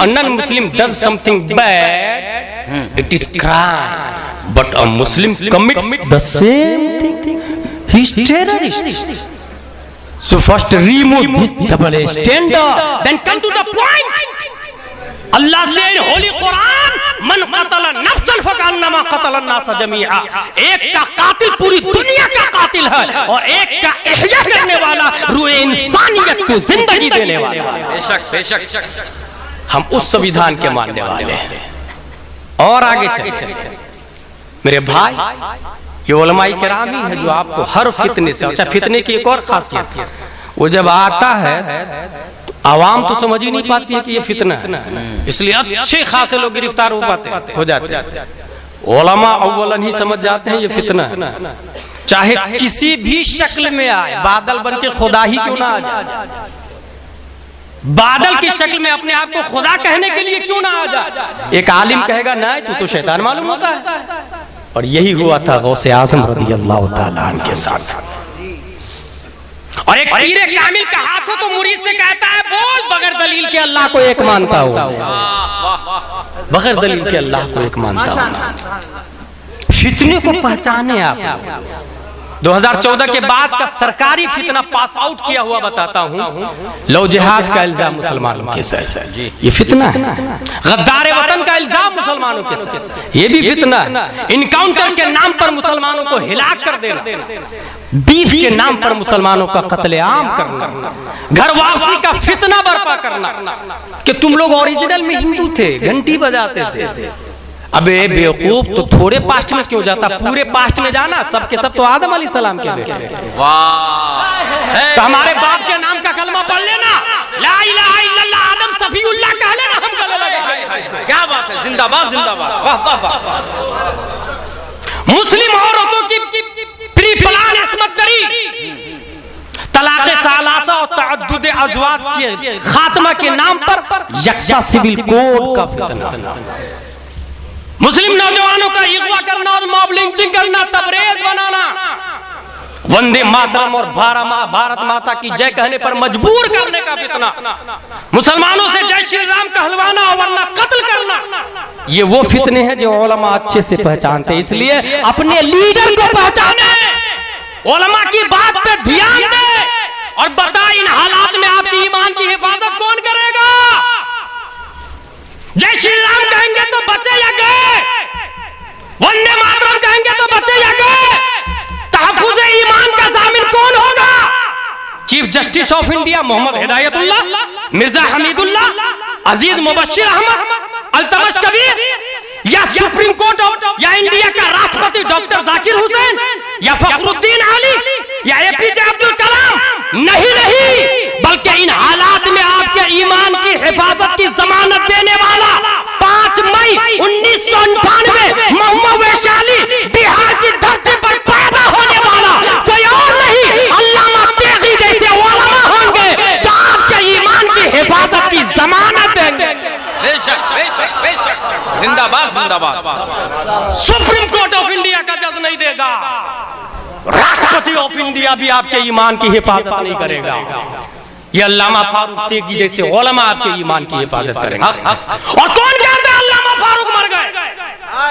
non-Muslim does something bad, it is crime. But a Muslim commits the same thing. He is terrorist. So first remove this double standard, then come to the point. Allah said in Holy Quran, मन क़तल नफ्सन फ़कअन्नमा क़तल अन्नास जमीआ. एक का कातिल पूरी दुनिया का कातिल है और एक का इह्या करने वाला रूए इंसानियत को जिंदगी देने वाला. बेशक बेशक हम उस संविधान के मानने वाले हैं. और आगे चलते मेरे भाई, ये उलमाए किराम ही है जो आपको हर फितने से, अच्छा फितने की एक और खासियत है, वो जब आता है आवाम तो समझ ही नहीं पाती है कि ये फितना है, इसलिए अच्छे खासे लोग गिरफ्तार हो जाते हैं. उलमा अव्वलन ही समझ जाते हैं ये फितना है, चाहे किसी भी शक्ल में आए. बादल बन के खुदा ही क्यों ना आ जाए, बादल की शक्ल में अपने आप को खुदा कहने के लिए क्यों ना आ जाए. एक आलिम कहेगा ना तू तो शैतान मालूम होता है. और यही हुआ था गौसे आजम रज़ियल्लाहु ताला अन्हु के साथ. और एक पीरे कामिल का हाथ हो तो मुरीद से कहता है बोल बगैर दलील के अल्लाह को एक मानता हूं, बगैर दलील के अल्लाह को एक मानता हूं. फितने को पहचाने आप. 2014 के बाद का सरकारी फितना पास आउट किया हुआ बताता हूं. लव जिहाद का इल्जाम मुसलमानों के सर, ये फितना है. गद्दार वतन का इल्जाम मुसलमानों के सर, ये भी फितना है. इनकाउंटर के नाम पर मुसलमानों को हिलाक कर देना, बीफ के नाम पर मुसलमानों का कत्लेआम करना, घर वापसी का फितना बर्पा करना कि तुम लोग ओरिजिनल में हिंदू थे, घंटी बजाते थे. अबे बेवकूफ, तो थोड़े पास्ट में क्यों जाता, पूरे पास्ट में जाना. सब के सब तो आदम अलैहिस्सलाम के बेटे. वाह, तो हमारे बाप के नाम का कलमा पढ़ लेना, ला इलाहा इल्लल्लाह आदम सफीउल्लाह कह लेना, हम गले लगे. क्या बात है, जिंदाबाद जिंदाबाद. वाह वाह वाह. मुस्लिम औरतों की प्री प्लान इसमत करी, तलाक़े सालासा और तअद्दुद अज़वाज के खात्मा के नाम पर यकसा सिविल कोड का फितना, मुस्लिम नौजवानों का अगवा करना और मॉब लिंचिंग करना, तबरेज बनाना, वंदे मातरम और भारत माता की जय कहने पर मजबूर करने का फितना, मुसलमानों से जय श्री राम कहलवाना और वरना कत्ल करना. ये वो फितने हैं जो उलमा अच्छे से पहचानते. इसलिए अपने लीडर को पहचाने, उलमा की बात पे ध्यान दे और बता इन हालात में आपकी ईमान की हिफाजत कौन करेगा. जय श्री राम कहेंगे तो बचे या गए, वंदे मातरम कहेंगे तो बचे या गए. तहफ़्फ़ुज़ ईमान का ज़ामिन कौन होगा. Chief justice of India Mohammad Hidayatullah, Mirza Hamidullah, Aziz Mubashir Ahmad, Altamas Kabir, या सुप्रीम कोर्ट या इंडिया का राष्ट्रपति डॉक्टर जाकिर हुसैन, या फखरुद्दीन आली, या एपीजे अब्दुल कलाम. नहीं, बल्कि इन हालात में आपके ईमान की हिफाजत की जमानत देने वाला 5 मई 1998 मोहम्मद वैशाली बिहार की धरती पर पैदा होने वाला कोई और नहीं, अल्लामा तेगी जैसे उलमा होंगे जो आपके ईमान की हिफाजत की जमानत देंगे. बेशक बेशक बेशक. जिंदाबाद जिंदाबाद. सुप्रीम कोर्ट ऑफ इंडिया का जज नहीं देगा, राष्ट्रपति ऑफ इंडिया भी आपके ईमान की हिफाजत नहीं करेगा. ये अल्लामा फारूक तेगी जैसे उलमा आपके ईमान की हिफाजत करेंगे. और कौन कहता है अल्लामा फारूक मर गए.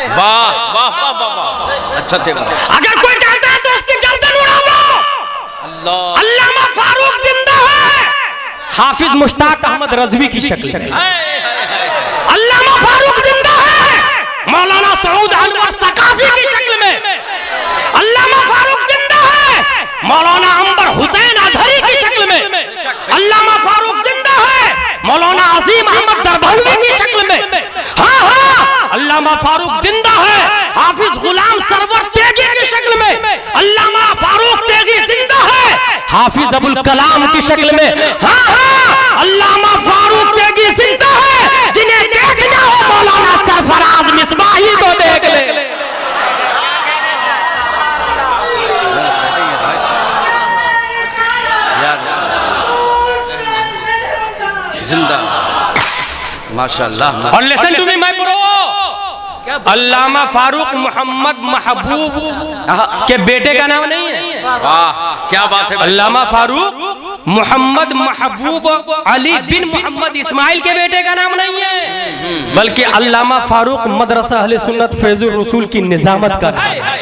वाह वाह वाह वाह वाह, अच्छा थे। अगर कोई कहता है तो उसकी गर्दन उड़ा दो। अल्लाह अल्लामा फारूक जिंदा है, हाफिज मुश्ताक अहमद रज़वी की शक्ल में। अल्लामा फारूक जिंदा है, मौलाना सऊद अनवर सकाफी की शक्ल में। अल्लामा फारूक जिंदा है, मौलाना अंबर हुसैन अजहरी की शक्ल में। अल्लामा फारूक जिंदा है, मौलाना अजीम अहमद दरबहवी की शक्ल में। हाँ हाँ, अल्लामा फारूक जिंदा है, हाफिज गुलाम सरवर तेगी की शक्ल में। अल्लामा फारूक तेगी जिंदा है, हाफिज अबुल कलाम की शक्ल में। हाँ हाँ, अल्लामा फारूक तेगी जिंदा है, जिन्हें देखना हो मौलाना सरफराज मिसबाही को देख ले। जिंदा माशाअल्लाह। और listen to me my bro, Allama Farooq Mohammad Mahboob के बेटे का नाम नहीं है। वाह क्या बात है। अल्लामा फारूक मोहम्मद महबूब अली बिन मोहम्मद इस्माइल के बेटे का नाम नहीं है, बल्कि अल्लामा फारूक मदरसा अहले सुन्नत फैजुर रसूल की निजामत का नाम है।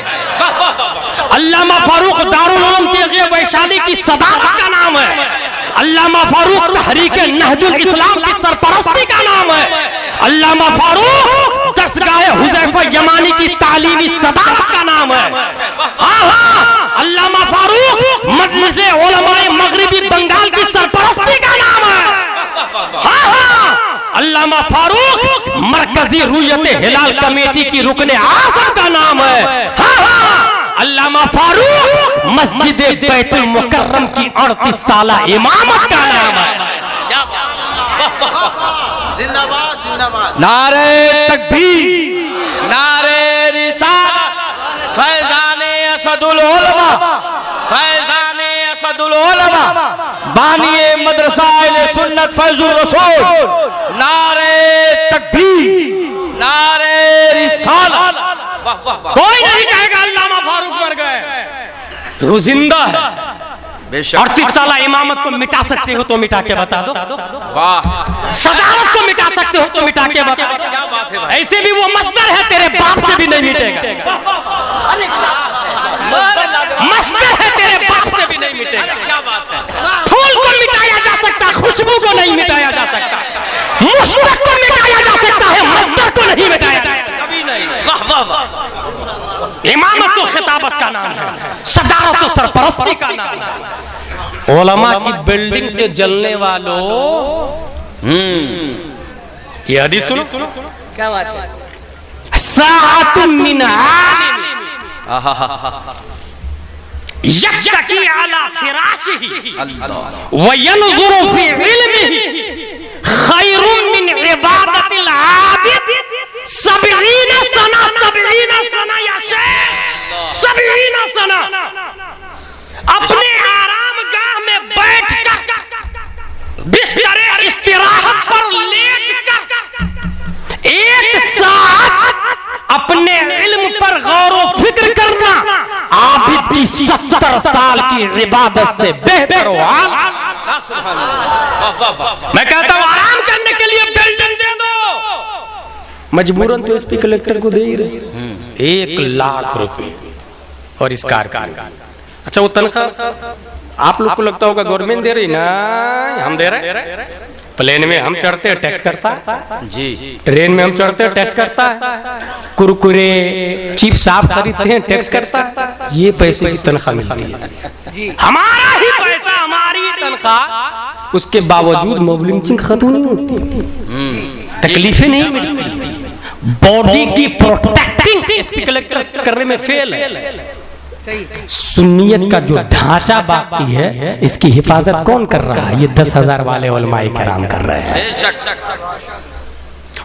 अल्लामा फारूक दारुल उलूम तेग़िया वैशाली की सदाकत का नाम है। अल्लामा फारूक तहरीक नहजुल इस्लाम की सरपरस्ती का नाम है। अल्लामा फारूक दरसगाह हुज़ैफा यमानी की तालीमी सदाकत का नाम है। हाँ हाँ, अल्लामा फारूक मजलिस उलमाए मगरिबी बंगाल की सरपरस्ती का नाम है। हाँ हाँ, अल्लामा फारूक मरकजी रुयत हिलाल कमेटी की रुकने आज़म का नाम है। हाँ हाँ, अल्लामा फारूक मस्जिद बैतुल मुकर्रम की 38 साला इमामत का नाम है। जिंदाबाद जिंदाबाद। नारे तकबीर, नारे रिसालत, फैज़ाने असदुल उलमा, फैज़ाने असदुल उलमा, बानिए मदरसा अहले सुन्नत फैजुर रसूल। नारे तकबीर, नारे रिसालत। कोई नहीं कहेगा अल्लामा फारूक मर गए, वो जिंदा है। बेशक 38 साला इमामत को मिटा सकते हो तो मिटा के बता दो। वाह सदारत को मिटा सकते हो तो मिटा के बता दो। क्या बात है भाई। ऐसे भी वो मस्दर है, तेरे बाप से भी नहीं मिटेगा। मस्दर है, तेरे बाप से भी नहीं मिटेगा। क्या बात है। फूल को मिटाया जा सकता, खुशबू को नहीं मिटाया जा सकता। मुश्तक को मिटाया जा सकता है, मस्दर को नहीं मिटाया जा सकता। कभी नहीं। वाह वाह वाह। इमामत तो खिताबत का नाम है, सदारत तो सरपरस्ती का नाम है। उलमा की बिल्डिंग से जलने वालों, ये हदीस सुनो। क्या बात है। साअतुन मिन आलिम आहा यत्तकी अला फिराशिही अल्लाह। व यनज़ुरु फी इल्मिही खैरुम मिन इबादतिल आबिद 70 सना 70 सना या शेख 70 सना। अपने आराम गाह में बैठकर बिस्तर इस्तिराहत पर लेटकर 1 साथ अपने इल्म पर गौर व फिक्र करना आबिद की 70 साल की इबादत से बेहतर हो। मैं कहता हूं आराम करने के लिए बिल्डिंग दे दो, मजबूरन तो एसपी कलेक्टर को दे ही रहे 1 लाख रुपए और इस कार का। अच्छा वो तनख्वाह आप लोग को लगता होगा गवर्नमेंट दे रही ना, हम दे रहे। प्लेन में हम चढ़ते हैं टैक्स करता है जी, ट्रेन में हम चढ़ते हैं टैक्स करता है, कुरकुरे चिप साफ खरीदते हैं टैक्स करता है। ये पैसे की तनख्वाह मिलती है, हमारा ही पैसा, हमारी तनख्वाह। उसके बावजूद मोबिलिंग खत्म नहीं होती, तकलीफें नहीं मिलती। बॉडी की प्रोटेक्टिंग एसपी कलेक्टर करने में फेल है। सुन्नियत का जो ढांचा बाकी है, इसकी हिफाजत कौन कर रहा है? ये 10,000 वाले उलमाए किराम कर रहे हैं।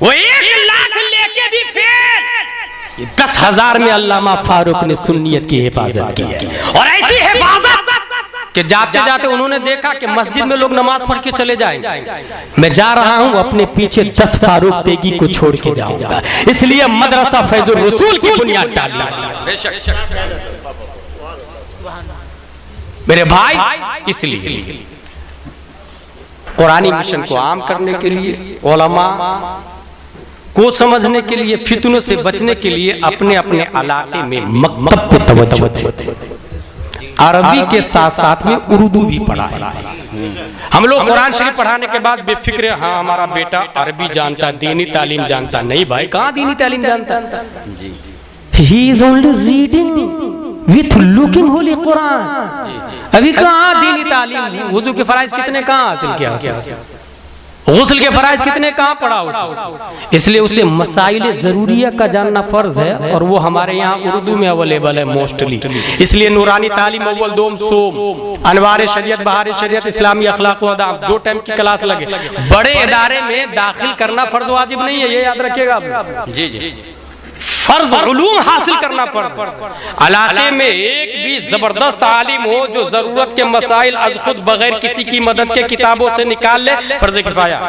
वो 1 लाख लेके भी फेल। ये 10,000 में अल्लामा फारूक ने सुन्नियत की हिफाजत की है। और ऐसी हिफाजत कि जाते जाते उन्होंने देखा कि मस्जिद में लोग नमाज पढ़ के चले जाएंगे, मैं जा रहा हूं अपने पीछे 10 फारूक तेगी को छोड़ के जाऊंगा, इसलिए मदरसा फैजुर रसूल की बुनियाद डाली। मेरे भाई, इसलिए कुरानी मिशन को आम करने के लिए उलमा को समझने के लिए, फितनों से बचने के लिए अपने अपने इलाके में मकतब पे तवज्जो दें। अरबी के साथ साथ में उर्दू भी पढ़ा है। हम लोग कुरान शरीफ पढ़ाने के बाद बेफिक्र, हाँ हमारा बेटा अरबी जानता, दीनी तालीम जानता। नहीं भाई, कहाँ दीनी तालीम जानता? He is only reading with looking holy Quran. अभी कहाँ दीनी तालीम? वुजू के फराइज कितने कहाँ हासिल किया? गुस्ल के फराइज कितने कहाँ पढ़ा उसे? इसलिए उसे मसाइल जरूरिया का जानना फर्ज है, और वो हमारे यहाँ उर्दू में अवेलेबल है मोस्टली। इसलिए नूरानी तालीम अव्वल दोम सोम, अनवार शरीयत, बहार शरीयत, इस्लामी अखलाक व अदाब 2 टाइम की क्लास लगे। बड़े इदारे में दाखिल करना फर्ज वाजिब नहीं है, ये याद रखिएगा आप। जी जी, फर्ज उलूम हासिल करना फर्ज। इलाके में एक भी जबरदस्त आलिम हो जो जरूरत के मसाइल अज खुद बगैर किसी की मदद के किताबों से निकाल ले, फर्ज किफाया।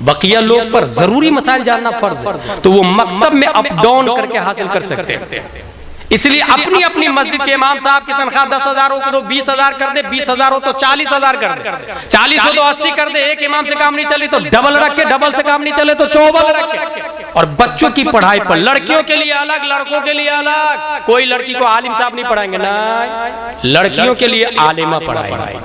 बकिया लोग पर जरूरी मसाइल जानना फर्ज है, तो वो मकतब में अप डाउन करके हासिल कर सकते हैं। इसलिए अपनी अपनी मस्जिद के इमाम साहब की तनख्वाह 10,000 हो तो 20,000 कर दे, 20,000 हो तो 40,000 कर दे, 40 हो तो 80 कर दे। एक इमाम से काम नहीं चले तो डबल रख के, डबल से काम नहीं चले तो 54 रख के। और बच्चों की पढ़ाई पर लड़कियों के लिए अलग, लड़कों के लिए अलग। कोई लड़की को आलिम साहब नहीं पढ़ाएंगे ना, लड़कियों के लिए आलिमा पढ़ाएंगे।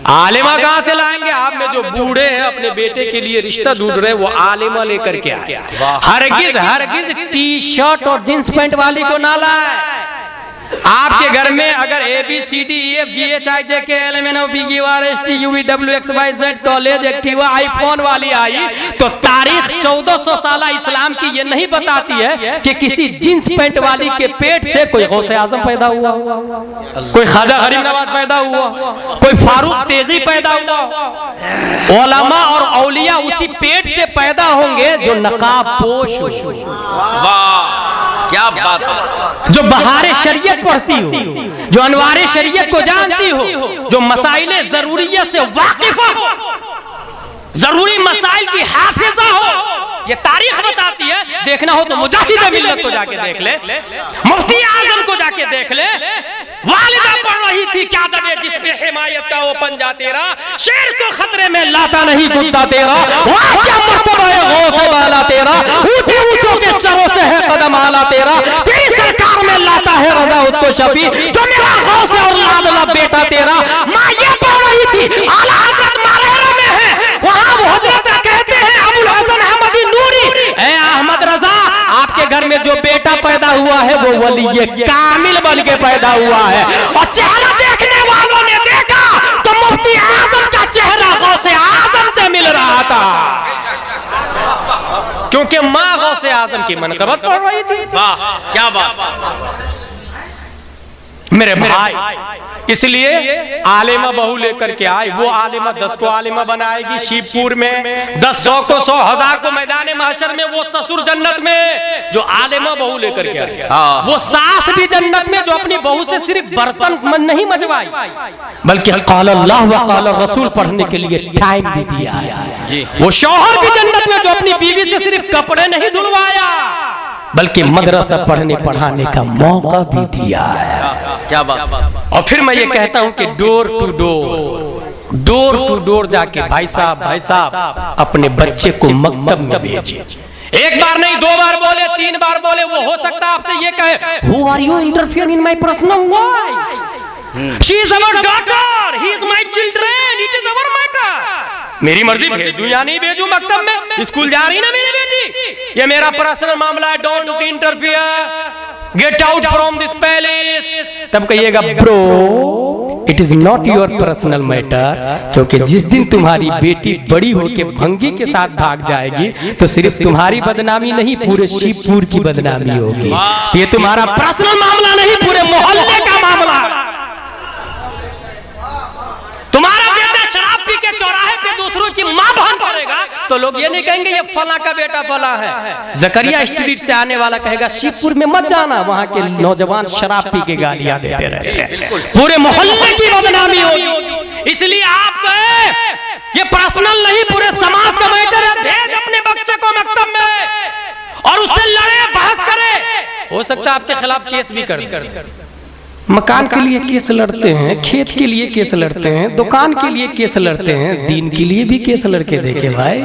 आलिमा कहाँ से लाएंगे? आप में जो बूढ़े हैं अपने बेटे के लिए रिश्ता ढूंढ रहे, वो आलिमा लेकर के आए। हरगिज हरगिज टी शर्ट और जींस पैंट वाली को ना लाए। आपके घर में अगर ABCDEFGHIJKLMNOPQRSTUVWXYZ कॉलेज एक्टिवा आईफोन वाली आई तो तारीख 1400 साल इस्लाम की ये नहीं बताती है कि किसी जींस पैंट वाली के पेट से कोई गौसे आजम पैदा हुआ, कोई ख्वाजा गरीब नवाज पैदा हुआ, कोई फारूक तेगी पैदा हुआ। उलमा और औलिया उसी पेट से पैदा होंगे जो नकाब पोश हो। वाह क्या बात है। जो बहारे शरीयत पढ़ती हो, जो अनवारे शरीयत को जानती हो, जो मसाइले जरूरिया से वाकिफ हो, जरूरी मसाइल की हाफिजा हो। ये तारीख बताती है। देखना हो तो मुजाहिद मिल्लत को जाके देख ले, मुफ्ती आजम को जाके देख ले। वालिदा पढ़ रही थी क्या दबे जिस पे हिमायत का वो पंजा तेरा, शेर को खतरे में लाता नहीं कुत्ता तेरा। वाह क्या मर्तबा है गौसे वाला तेरा, ऊंचे ऊंचों के चरों से है कदम आला तेरा। तेरी सरकार में लाता है रजा उसको शफी, जो मेरा गौसे और लाडला बेटा तेरा। माँ ये पढ़ रही थी आला हजरत मारेरा में है, वहाँ वो हजरत कहते हैं अबुल हसन अहमदी नूरी। ए अहमद रजा, आपके घर में जो बेटा पैदा हुआ है वो वली ये कामिल बन के पैदा हुआ है। और चेहरा देखने वालों ने देखा तो मुफ्ती आजम का चेहरा गौसे आजम से मिल रहा था, क्योंकि माँ गौसे आजम की मनक़बत पढ़ रही थी। वाह क्या बात मेरे भाई। इसलिए आलिमा बहू लेकर के आए। वो आलिमा 10 को आलिमा बनाएगी शिवपुर में, 10 100 को 100 1000 को मैदान महशर में, वो ससुर जन्नत में जो आलिमा बहू लेकर के आए। वो सास भी जन्नत में जो अपनी बहू से सिर्फ बर्तन नहीं मजवाई, बल्कि क़ाल अल्लाह व क़ाल रसूल पढ़ने के लिए टाइम भी दिया है। वो शौहर भी जन्नत में जो अपनी बीवी से सिर्फ कपड़े नहीं धुलवाया, बल्कि मदरसा पढ़ने पढ़ाने का मौका भी दिया है। क्या बात। और फिर मैं ये कहता हूं कि डोर टू डोर जाके भाई साहब अपने बच्चे को मकतब में भेजिए। एक बार नहीं, 2 बार बोले, 3 बार बोले। वो हो सकता है आपसे ये कहे, Who are you interfering in my personal life? She is our daughter, he is my children, it is our matter. मेरी मर्जी भेजूं या नहीं भेजूं मकतब में, स्कूल जा रही ना मेरी बेटी, ये मेरा पर्सनल मामला है, don't interfere, get out from this palace. तब कहिएगा bro it is not your personal matter, क्योंकि जिस दिन तुम्हारी बेटी बड़ी होके भंगी के साथ भाग जाएगी तो सिर्फ तुम्हारी बदनामी नहीं, पूरे शिवपुर की बदनामी होगी। ये तुम्हारा पर्सनल मामला नहीं, पूरे मोहल्ले का मामला। तुम्हारा बेटा शराब पी के चौराहे पे दूसरों की मां बहन पड़ेगा तो लोग ये नहीं कहेंगे ये फला का बेटा फला है। जकरिया स्ट्रीट से आने वाला कहेगा शिवपुर में मत जाना, वहां के नौजवान शराब पी के गालियां देते रहते हैं, पूरे मोहल्ले की बदनामी होगी। इसलिए आप ये पर्सनल नहीं, पूरे समाज का मैटर है। भेज अपने बच्चे को मकतब में और उससे लड़े, बहस करे। हो सकता है आपके खिलाफ केस भी कर, मकान के लिए केस लड़ते हैं, खेत के लिए केस लड़ते हैं, दुकान के लिए केस लड़ते हैं, दीन के लिए भी केस लड़के देखे भाई।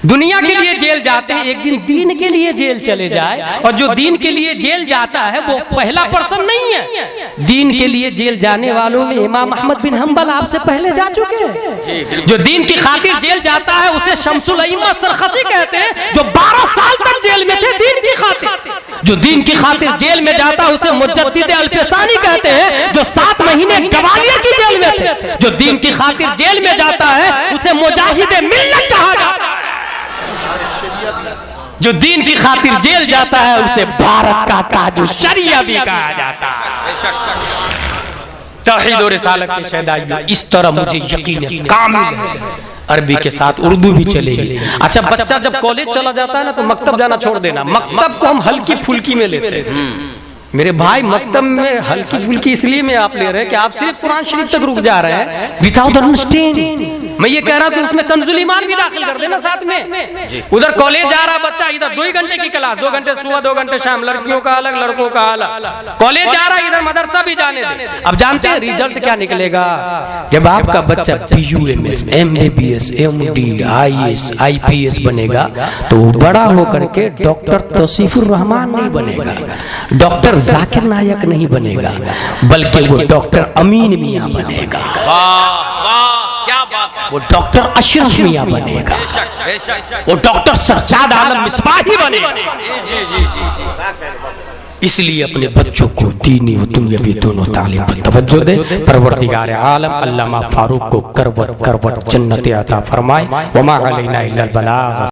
दुनिया के लिए जेल जाते हैं, एक दिन दीन के लिए जेल चले जाए, और जो दीन के लिए जेल जाता है वो पहला पर्सन नहीं है। दीन के लिए जेल जाने वालों में इमाम अहमद बिन हंबल आपसे पहले जा चुके हैं। जो दीन की खातिर जेल जाता है उसे शम्सुल अइम्मा सरखसी कहते हैं, जो 12 साल तक जेल में थे दीन की खातिर। जो दीन की खातिर जेल में जाता है उसे मुजद्दिद अल्फसानी कहते हैं, जो 7 महीने ग्वालियर की जेल में थे। जो दीन की खातिर जेल में जाता है उसे मुजाहिद मिल्लत कहा जाता है। जो दीन की खातिर जेल जाता है उसे भारत का ताजु शरिया भी कहा जाता है। तौहीद और रिसालत के शहदाइयों, इस तरह मुझे यकीन है कामिल है, अरबी के साथ उर्दू भी चलेगी। अच्छा, बच्चा जब कॉलेज चला जाता है ना तो मकतब जाना छोड़ देना। मकतब को हम हल्की फुल्की में लेते हैं मेरे भाई। मकतब में हल्की फुल्की इसलिए में आप ले रहे हैं कि आप सिर्फ कुरान शरीफ तक रुक जा रहे हैं विदाउट अंडरस्टैंडिंग। मैं ये कह रहा हूं कि उसमें कंजुल ईमान भी दाखिल कर देना साथ में। उधर कॉलेज जा रहा बच्चा, इधर 2 घंटे की क्लास, 2 घंटे सुबह 2 घंटे शाम, लड़कियों का अलग लड़कों का अलग। कॉलेज जा रहा है, इधर मदरसा भी जाने दे। अब जानते हैं रिजल्ट क्या निकलेगा? जब आपका बच्चा PUMS, MBBS, MD, IAS, IPS बनेगा तो बड़ा होकर के डॉक्टर तौसीफुर रहमान नहीं बनेगा, डॉक्टर जाकिर नायक नहीं बनेगा, बल्कि वो डॉक्टर अमीन मियां बनेगा। क्या बात है। वो डॉक्टर अशरफ मियां बनेगा, वो डॉक्टर सरशाद आलम मिसबाही बनेगा। इसलिए अपने बच्चों को दीनी और दुनियावी दोनों तालीम पर तवज्जो दे। परवरदिगार आलम अल्लामा फारूक को करवट करवट जन्नत अता फरमाए। वमा अलैना इल्लल बलाग।